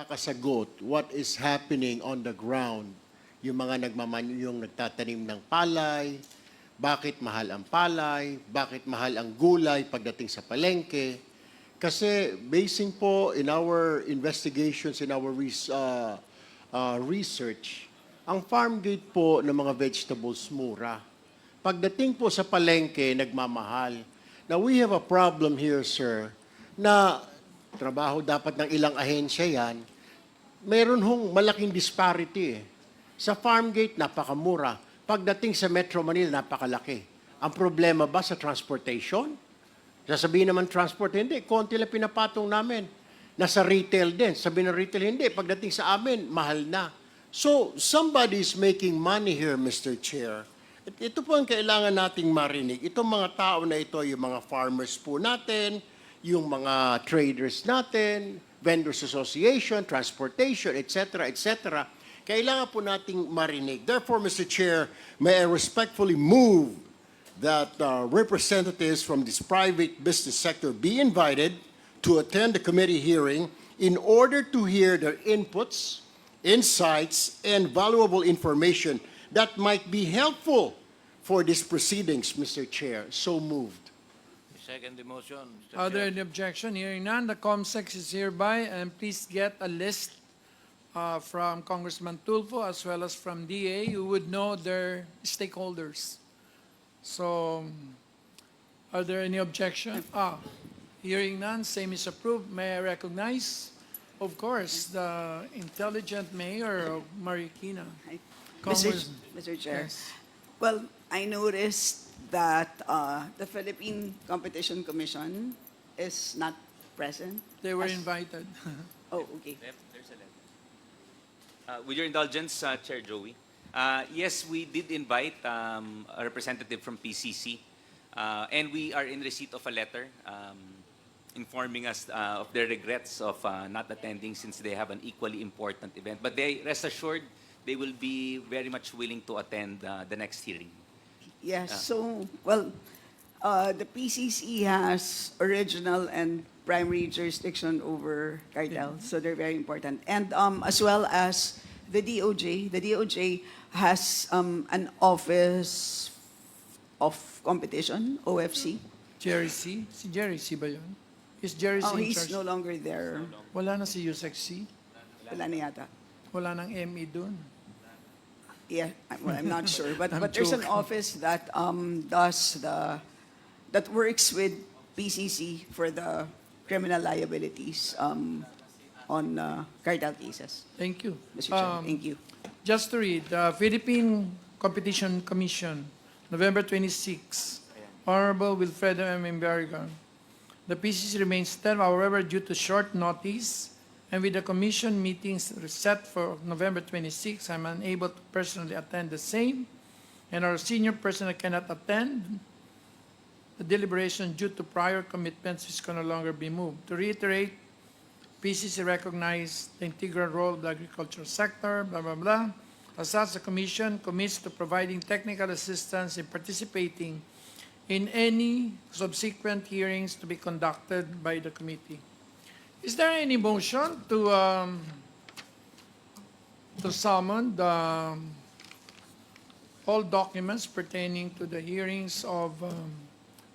nakakasagot what is happening on the ground. Yung mga yung nagtatanim ng palay, bakit mahal ang palay, bakit mahal ang gulay pagdating sa palengke. Kasi basing po in our investigations, in our research, ang farm gate po ng mga vegetables mura. Pagdating po sa palengke, nagmamahal. Now we have a problem here, sir, na trabaho dapat ng ilang ahensya yan, meron hong malaking disparity. Sa farm gate, napakamura. Pagdating sa Metro Manila, napakalaki. Ang problema ba sa transportation? Sasabihin naman transport, hindi. Konti lang pinapatong namin. Nasa retail din. Sabihin ng retail, hindi. Pagdating sa amin, mahal na. So, somebody is making money here, Mr. Chair. At ito po ang kailangan nating marinig. Itong mga tao na ito, yung mga farmers po natin, yung mga traders natin, vendors association, transportation, etc., etc., kailangan po nating marinig. Therefore, Mr. Chair, may I respectfully move that representatives from this private business sector be invited to attend the committee hearing in order to hear their inputs, insights, and valuable information that might be helpful for these proceedings, Mr. Chair. So moved. Second the motion, Mr. Are there Chair. any objection? Hearing none, the COMSEC is hereby, and please get a list from Congressman Tulfo as well as from DA who would know their stakeholders. So, are there any objection? Hearing none, same is approved. May I recognize, of course, the intelligent mayor of Marikina. Mr. Chair. Yes. Well, I noticed that the Philippine Competition Commission is not present. They were invited. Oh, okay. There's a letter. With your indulgence, Chair Joey, yes, we did invite a representative from PCC, and we are in receipt of a letter informing us of their regrets of not attending since they have an equally important event. But they rest assured they will be very much willing to attend the next hearing. Yes, so, well, the PCC has original and primary jurisdiction over cartels, so they're very important. And as well as the DOJ has an office of competition, OFC. Jerry C. Si Jerry C ba yun? Is Jerry C Oh, in he's charge? no longer there. Wala na si Yusek C. Wala na yata. Wala nang ME dun. Yeah, well, I'm not sure, but I'm there's an joking. office that that works with PCC for the criminal liabilities on cartel cases. Thank you. Mr. Chair, thank you. Just to read, Philippine Competition Commission, November 26, Honorable Wilfredo M. Imbarrigan. The PCC remains 10, however, due to short notice, and with the commission meetings set for November 26, I'm unable to personally attend the same, and our senior personnel cannot attend the deliberation due to prior commitments which can no longer be moved. To reiterate, PCC recognizes the integral role of the agricultural sector, blah, blah, blah. As such, the Commission commits to providing technical assistance in participating in any subsequent hearings to be conducted by the committee. Is there any motion to summon all documents pertaining to the hearings of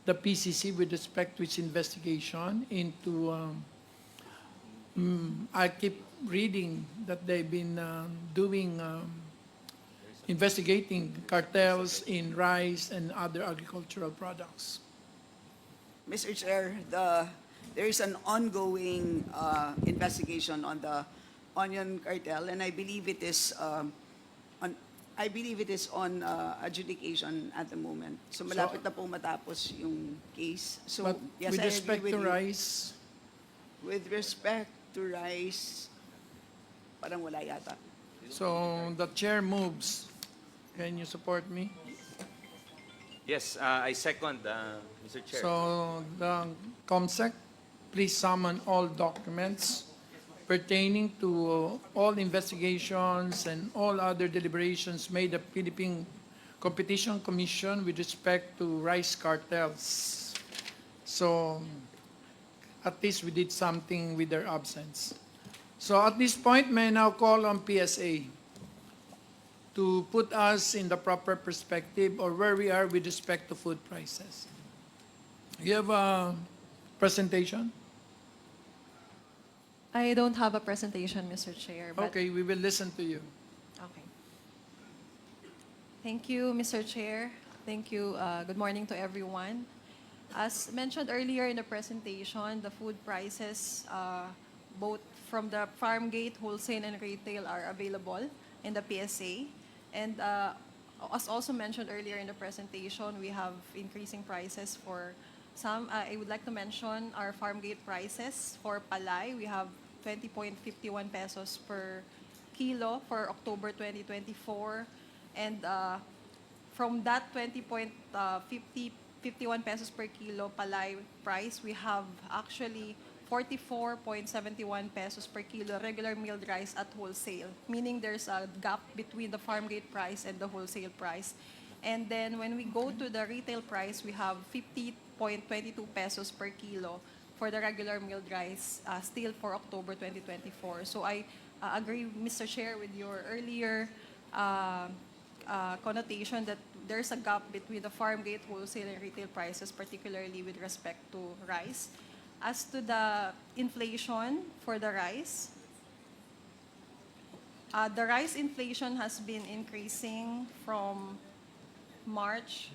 the PCC with respect to its investigation into I keep reading that they've been investigating cartels in rice and other agricultural products. Mr. Chair, there is an ongoing investigation on the onion cartel, and I believe it is on adjudication at the moment. So malapit na po matapos yung case. So But yes, with I respect agree to with you. rice, With respect to rice, parang wala yata. so the chair moves. Can you support me? Yes, I second, Mr. Chair. So the COMSEC, please summon all documents pertaining to all investigations and all other deliberations made at Philippine Competition Commission with respect to rice cartels. So at least we did something with their absence. So at this point, may I now call on PSA to put us in the proper perspective or where we are with respect to food prices. You have a presentation? I don't have a presentation, Mr. Chair. But Okay, we will listen to you. Okay. Thank you, Mr. Chair. Thank you. Good morning to everyone. As mentioned earlier in the presentation, the food prices, both from the farm gate, wholesale, and retail are available in the PSA. And as also mentioned earlier in the presentation, we have increasing prices for some. I would like to mention our farm gate prices. For palay, we have 20.51 pesos per kilo for October 2024. And from that 20.51 pesos per kilo palay price, we have actually 44.71 pesos per kilo regular milled rice at wholesale, meaning there's a gap between the farm gate price and the wholesale price. And then when we go to the retail price, we have 50.22 pesos per kilo for the regular milled rice, still for October 2024. So I agree, Mr. Chair, with your earlier connotation that there's a gap between the farm gate, wholesale, and retail prices, particularly with respect to rice. As to the inflation for the rice inflation has been increasing from March.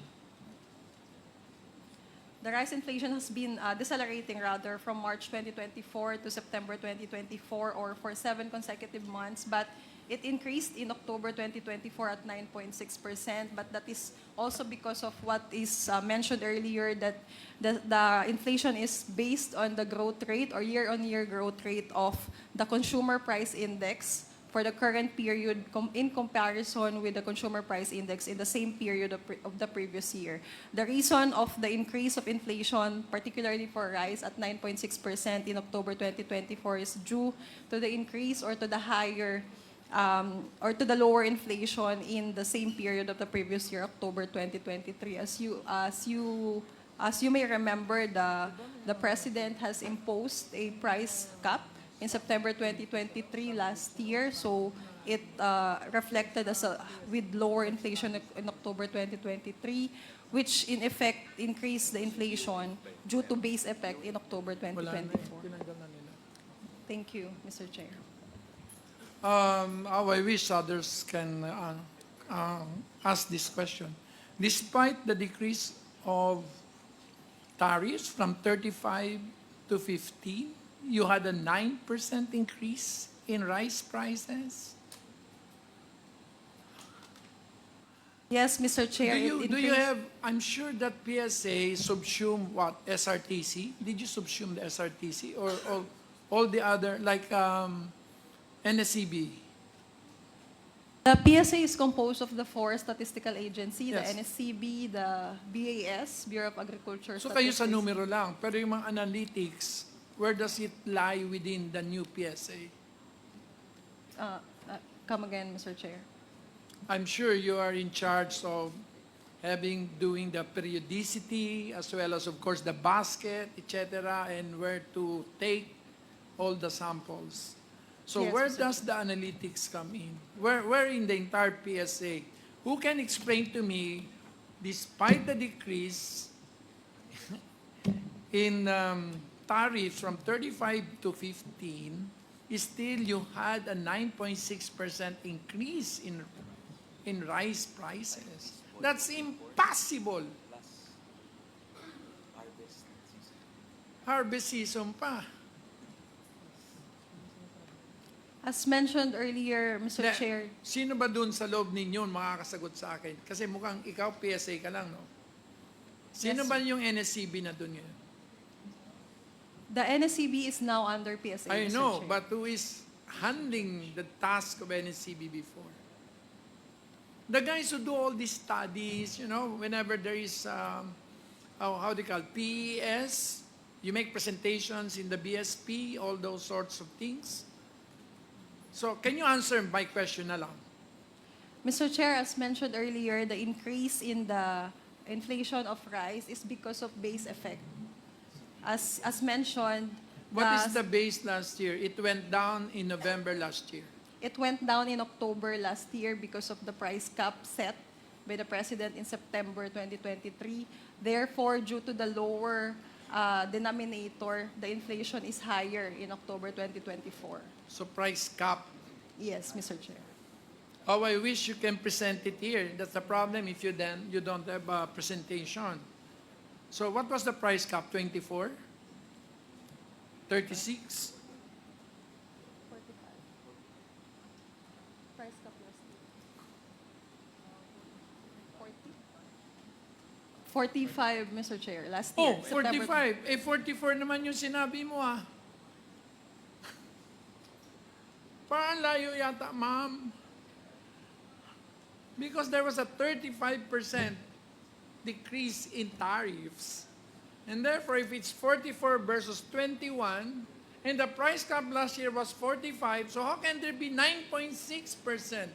The rice inflation has been decelerating rather from March 2024 to September 2024 or for 7 consecutive months, but it increased in October 2024 at 9.6%, but that is also because of what is mentioned earlier, that the inflation is based on the growth rate or year-on-year growth rate of the consumer price index for the current period in comparison with the consumer price index in the same period of the previous year. The reason of the increase of inflation, particularly for rice at 9.6% in October 2024, is due to the increase or to the higher or to the lower inflation in the same period of the previous year, October 2023. As you may remember, the President has imposed a price cap in September 2023 last year, so it reflected with lower inflation in October 2023, which in effect increased the inflation due to base effect in October 2024. Thank you, Mr. Chair. I wish others can ask this question. Despite the decrease of tariffs from 35 to 15, you had a 9% increase in rice prices? Yes, Mr. Chair. Do you have, I'm sure that PSA subsume what, SRTC? Did you subsume the SRTC or all the other, like NSCB? The PSA is composed of the four statistical agency, Yes. the NSCB, the BAS, Bureau of Agriculture So kayo sa Statistics. numero lang, pero yung mga analytics, where does it lie within the new PSA? Come again, Mr. Chair. I'm sure you are in charge of doing the periodicity as well as, of course, the basket, etc., and where to take all the samples. So Yes, where Mr. does the analytics come in? Where in the entire PSA? Who can explain to me, despite the decrease in tariffs from 35 to 15, still you had a 9.6% increase in rice prices? That's impossible. Harvest season pa. As mentioned earlier, Mr. Na- Chair, Sino ba dun sa loob ninyo makakasagot sa akin? Kasi mukhang ikaw PSA ka lang, no? Sino Yes. ba yung NSCB na dun ngayon? the NSCB is now under PSA, I Mr. know, Chair. but who is handling the task of NSCB before? The guys who do all these studies, whenever there is, how do you call it, PES, you make presentations in the BSP, all those sorts of things. So, can you answer my question na lang? Mr. Chair, as mentioned earlier, the increase in the inflation of rice is because of base effect. As mentioned, What is the base last year? It went down in November last year. It went down in October last year because of the price cap set by the President in September 2023. Therefore, due to the lower denominator, the inflation is higher in October 2024. So price cap. Yes, Mr. Chair. Oh, I wish you can present it here. That's the problem if you don't have a presentation. So what was the price cap? 24? 36? Price cap last year. 45, Mr. Chair, last year. Oh, September 45. Eh, 44 naman yung sinabi mo ah. Parang layo yata, ma'am. Because there was a 35% decrease in tariffs. And therefore, if it's 44 versus 21, and the price cap last year was 45, so how can there be 9.6%?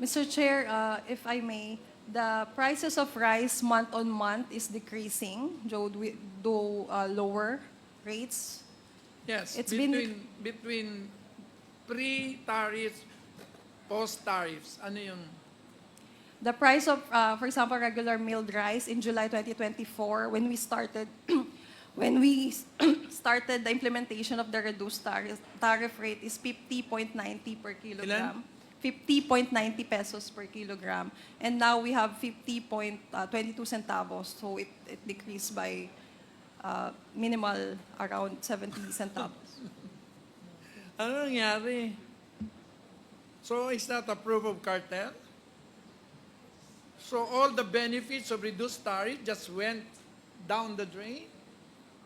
Mr. Chair, if I may, the prices of rice month on month is decreasing due to lower rates. Yes, It's between pre-tariffs, post-tariffs. Ano yung... The price of, for example, regular milled rice in July 2024, when we started, started the implementation of the reduced tariff rate is 50.90 per kilogram. 50.90 pesos per kilogram. And now we have 50.22 centavos. So it decreased by minimal around 70 centavos. Ano nangyari? So is that a proof of cartel? So all the benefits of reduced tariff just went down the drain?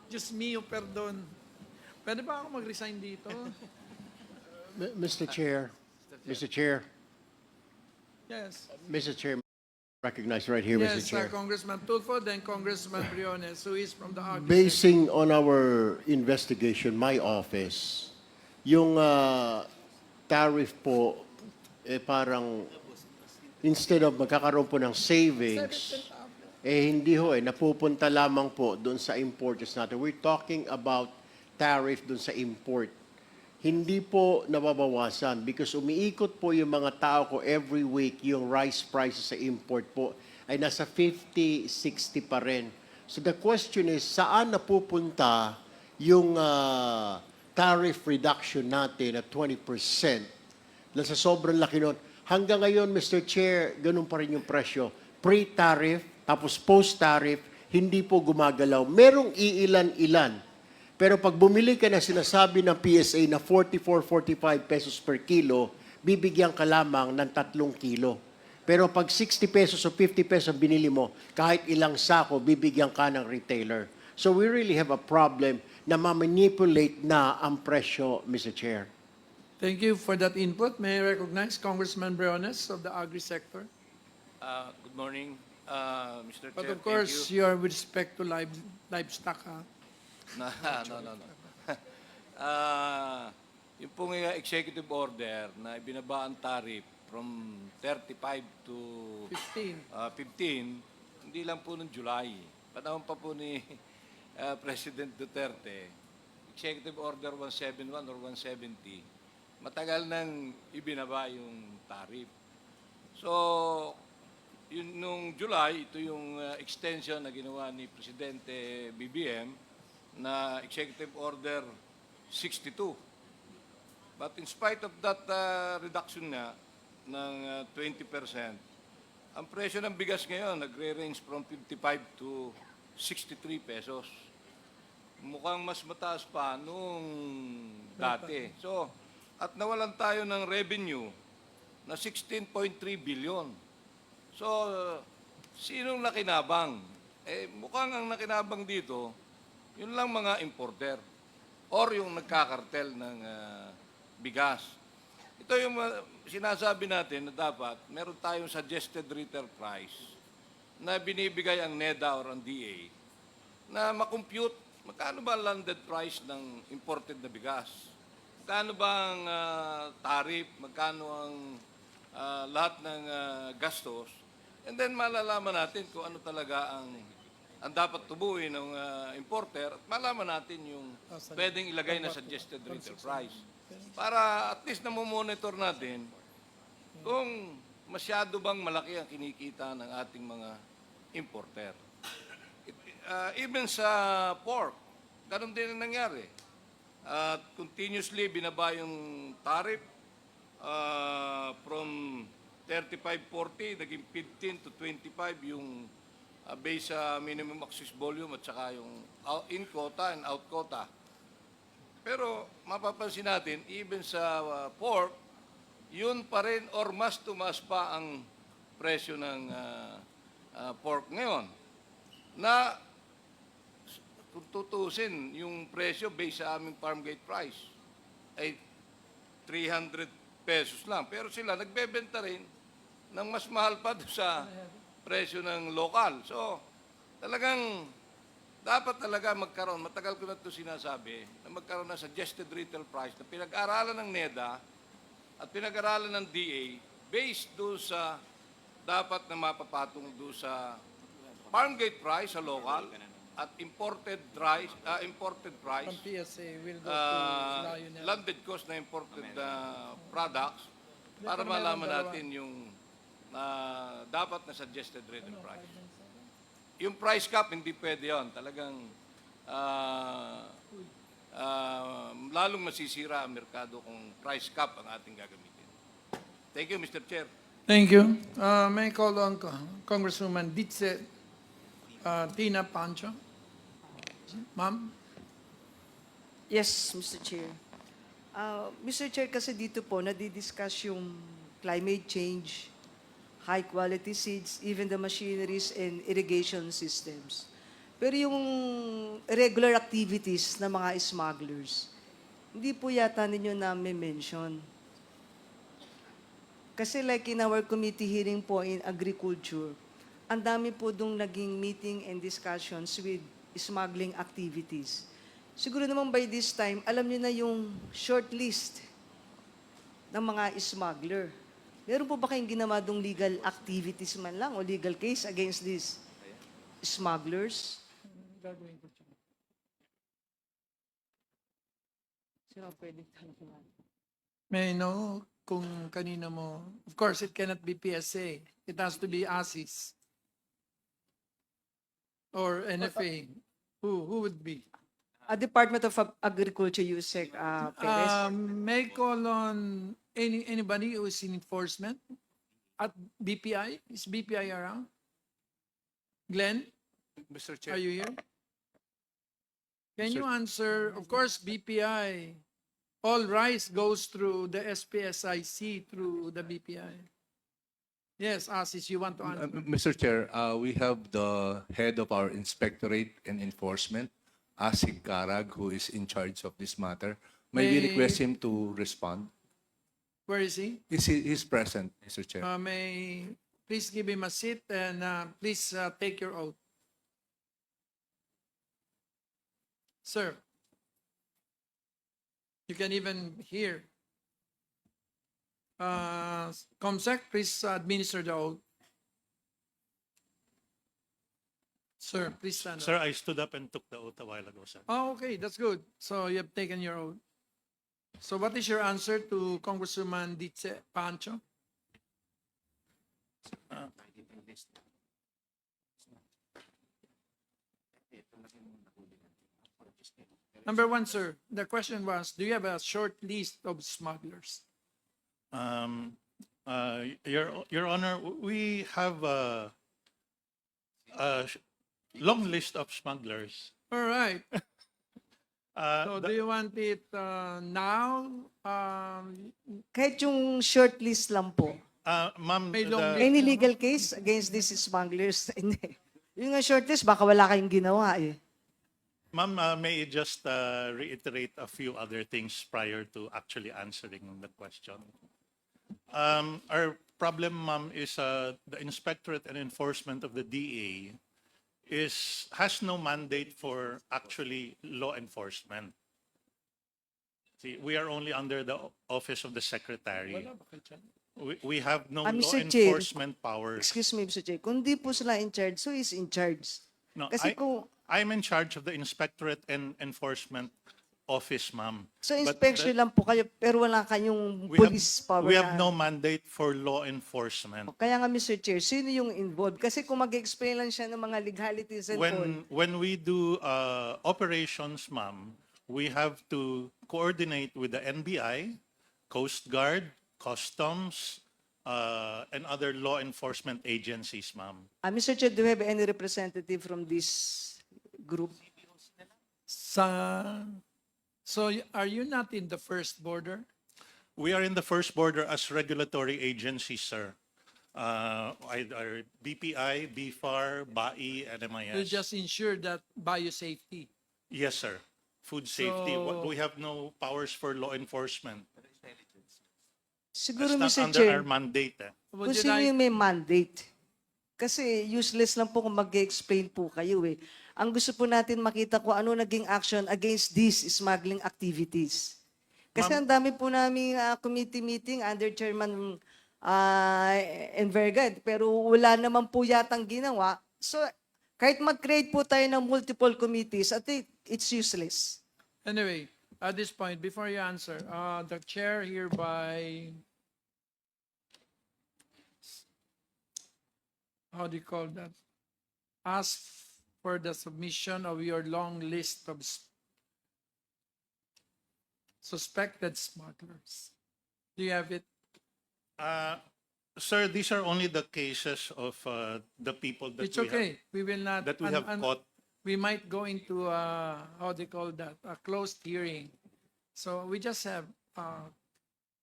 Just mio, perdon. Pwede ba ako mag-resign dito? Mr. Chair, Mr. Chair, Yes. Mr. Chair, recognized right here, Mr. Yes, Chair. Congressman Tulfo, then Congressman Briones, who is from the Agri. Basing on our investigation, my office, yung tariff po, parang instead of magkakaroon po ng savings, hindi ho napupunta lamang po doon sa importers natin. We're talking about tariff doon sa import. Hindi po nababawasan because umiikot po yung mga tao ko every week, yung rice prices sa import po ay nasa 50, 60 pa rin. So the question is, saan napupunta yung tariff reduction natin at 20%? Dahil sa sobrang laki nun. Hanggang ngayon, Mr. Chair, ganun pa rin yung presyo. Pre-tariff, tapos post-tariff, hindi po gumagalaw. Merong iilan-ilan. Pero pag bumili ka na sinasabi ng PSA na 44, 45 pesos per kilo, bibigyan ka lamang ng 3 kilo. Pero pag 60 pesos o 50 pesos ang binili mo, kahit ilang sako, bibigyan ka ng retailer. So we really have a problem na ma-manipulate na ang presyo, Mr. Chair. Thank you for that input. May I recognize Congressman Briones of the Agri sector? Good morning, Mr. But Chair. of course, you are with respect to livestock. Ha? No. Yung pong executive order na ibinaba ang tariff from 35 to 15, hindi lang po noong July. Panahon pa po ni President Duterte, Executive Order 171 or 170, matagal nang ibinaba yung tariff. So, yun, nung July, ito yung extension na ginawa ni Presidente BBM na Executive Order 62. But in spite of that reduction na ng 20%, ang presyo ng bigas ngayon nagre-range from 55 to 63 pesos. Mukhang mas mataas pa nung dati. So, at nawalan tayo ng revenue na 16.3 billion. So, sinong nakinabang? Mukhang ang nakinabang dito, yun lang mga importer or yung nagkakartel ng bigas. Ito yung sinasabi natin na dapat meron tayong suggested retail price na binibigay ang NEDA or ang DA na makompute magkano ba ang landed price ng imported na bigas. Magkano ba ang tariff, magkano ang lahat ng gastos, and then malalaman natin kung ano talaga ang ang dapat tubuin ng importer at malaman natin yung pwedeng ilagay na suggested retail price. Para at least namomonitor natin kung masyado bang malaki ang kinikita ng ating mga importer. Even sa pork, ganun din ang nangyari. At continuously binaba yung tariff from 35-40, naging 15 to 25 yung based sa minimum access volume at saka yung in quota and out quota. Pero mapapansin natin, even sa pork, yun pa rin or mas tumaas pa ang presyo ng pork ngayon. Na kung tutusin, yung presyo based sa aming farm gate price ay 300 pesos lang. Pero sila nagbebenta rin ng mas mahal pa doon sa presyo ng lokal. So, talagang dapat talaga magkaroon, matagal ko na ito sinasabi, na magkaroon ng suggested retail price na pinag-aralan ng NEDA at pinag-aralan ng DA based doon sa dapat na mapapatong doon sa farm gate price sa local at imported price, From PSA will go to Lionel. landed cost na imported products para Pero meron malaman dalawa. natin yung dapat na suggested retail price. Yung price cap, hindi pwede yun. Talagang lalong masisira ang merkado kung price cap ang ating gagamitin. Thank you, Mr. Chair. Thank you. May I call on Congresswoman Ditse Tina Pancho? Ma'am? Yes, Mr. Chair. Mr. Chair, kasi dito po nadidiscuss yung climate change, high quality seeds, even the machineries and irrigation systems. Pero yung regular activities ng mga smugglers, hindi po yata ninyo na-mention. Kasi like in our committee hearing po in agriculture, ang dami po dong naging meeting and discussions with smuggling activities. Siguro naman by this time, alam niyo na yung short list ng mga smuggler. Meron po ba kayong ginawa dong legal activities man lang o legal case against these smugglers? Sino pwede tanong? May I know kung kanina mo? Of course, it cannot be PSA. It has to be ASIS or NFA. Who would be? Department of Agriculture, USEC, Perez. May I call on anybody who is in enforcement at BPI? Is BPI around? Glenn, Mr. are Chair, you here? Can you answer? Of course, BPI. All rice goes through the SPSIC through the BPI. Yes, Asis, you want to answer? Mr. Chair, we have the head of our Inspectorate and Enforcement, Asik Karag, who is in charge of this matter. May we May- request him to respond? Where is he? He's present, Mr. Chair. May please give him a seat and please take your oath. Sir, you can even hear. Comsec, please administer the oath. Sir, please stand up. Sir, I stood up and took the oath a while ago, sir. Oh, okay, that's good. So you have taken your oath. So what is your answer to Congresswoman Ditse Pancho? Number one, sir, the question was, do you have a short list of smugglers? Your Honor, we have a long list of smugglers. All right. So The- do you want it now? Kahit yung short list lang po. Ma'am, May long list. Any legal case against these smugglers? Hindi. Yung nga short list, baka wala kayong ginawa eh. Ma'am, may I just reiterate a few other things prior to actually answering the question. Our problem, ma'am, is the Inspectorate and Enforcement of the DA has no mandate for actually law enforcement. See, we are only under the office of the Secretary. We have no law Mr. Chair. enforcement powers. Excuse me, Mr. Chair. Kung di po sila in charge, so is in charge. No, Kasi kung, I'm in charge of the Inspectorate and Enforcement Office, ma'am. so But inspection lang po kayo, pero wala kayong police power we have na. no mandate for law enforcement. Kaya nga, Mr. Chair, sino yung involved? Kasi kung mag-explain lang siya ng mga legalities and all, When we do operations, ma'am, we have to coordinate with the NBI, Coast Guard, Customs, and other law enforcement agencies, ma'am. Mr. Chair, do you have any representative from this group? Are you not in the first border? We are in the first border as regulatory agencies, sir. Either BPI, BFAR, BAI, and MIS. You just ensure that biosafety. Yes, sir. Food safety. So- We have no powers for law enforcement. Siguro, That's not Mr. under Chair, our mandate. Would kung you sino like, yung may mandate. Kasi useless lang po kung mag-explain po kayo eh. Ang gusto po natin makita kung ano naging action against these smuggling activities. Kasi ang dami po namin committee meeting under Chairman Envergad, pero wala naman po yatang ginawa. So, kahit mag-create po tayo ng multiple committees, I think it's useless. anyway, at this point, before you answer, the chair hereby, how do you call that? Ask for the submission of your long list of suspected smugglers. Do you have it? Sir, these are only the cases of the people that It's okay. We will not. that we have caught. We might go into how do you call that? A closed hearing. So we just have.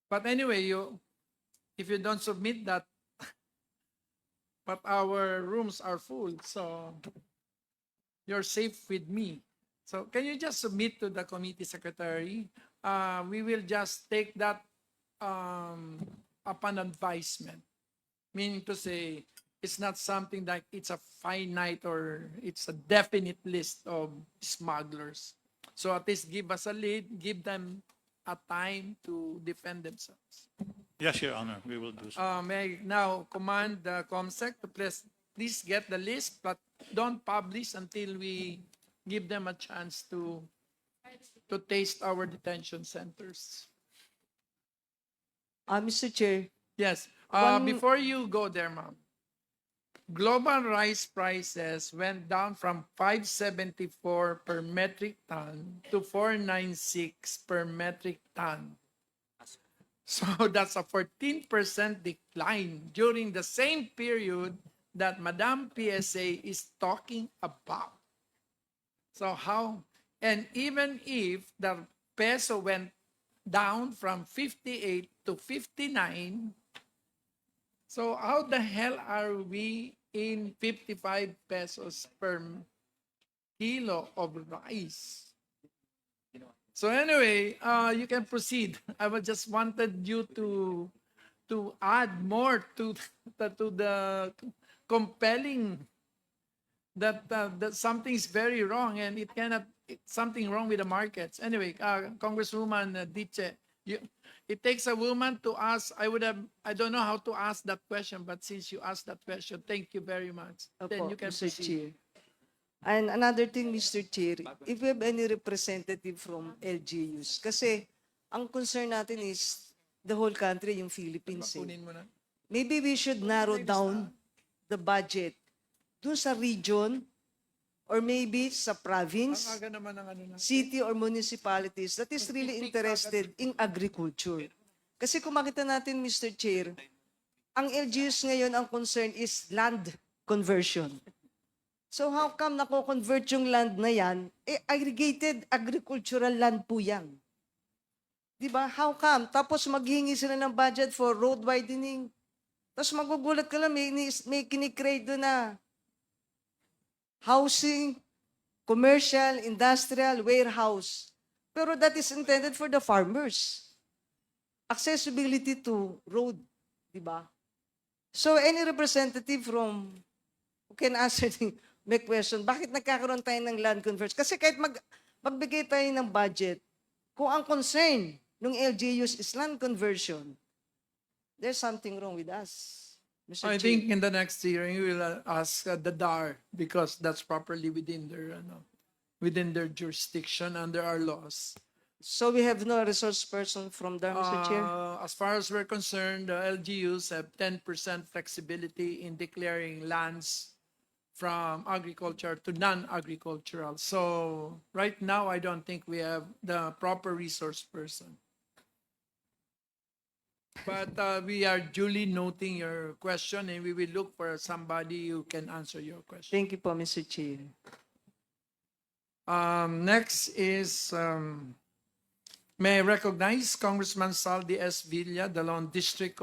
But anyway, if you don't submit that, but our rooms are full, so you're safe with me. So can you just submit to the committee secretary? We will just take that upon advisement. Meaning to say, it's not something like it's a finite or it's a definite list of smugglers. So at least give us a lead, give them a time to defend themselves. Yes, Your Honor, we will do so. May I now command the COMSEC to please get the list, but don't publish until we give them a chance to taste our detention centers. Mr. Chair, Yes. One- Before you go there, ma'am, global rice prices went down from 574 per metric ton to 496 per metric ton. So that's a 14% decline during the same period that Madam PSA is talking about. So how, and even if the peso went down from 58 to 59, so how the hell are we in 55 pesos per kilo of rice? So anyway, you can proceed. I was just wanted you to add more to the compelling that something is very wrong and it cannot. It's something wrong with the markets. Anyway, Congresswoman Diche, it takes a woman to ask. I don't know how to ask that question, but since you asked that question, thank you very much. Then Opo, you can Mr. proceed. Chair. And another thing, Mr. Chair, if we have any representative from LGUs, kasi ang concern natin is the whole country, yung Philippines. Kunin mo na. Maybe we should narrow down the budget dun sa region or maybe sa Ang province, aga naman ng ano na. city or municipalities that is really interested in agriculture. Kasi kung makita natin, Mr. Chair, ang LGUs ngayon, ang concern is land conversion. So how come nako-convert yung land na yan? Aggregated agricultural land po yan. Diba? How come? Tapos maghihingi sila ng budget for road widening. Tapos magugulat ka lang, may kinikrate doon na housing, commercial, industrial, warehouse. Pero that is intended for the farmers. Accessibility to road, di ba? So any representative from who can answer my question, bakit nagkakaroon tayo ng land conversion? Kasi kahit magbigay tayo ng budget, kung ang concern ng LGUs is land conversion, there's something wrong with us. Mr. I Chair. think in the next hearing, we will ask the DAR because that's properly within their jurisdiction under our laws. So we have no resource person from there, Mr. Chair? As far as we're concerned, the LGUs have 10% flexibility in declaring lands from agriculture to non-agricultural. So right now, I don't think we have the proper resource person. But we are duly noting your question and we will look for somebody who can answer your question. Thank you po, Mr. Chair. Next is, may I recognize Congressman Saldi S. Villa, the Lone District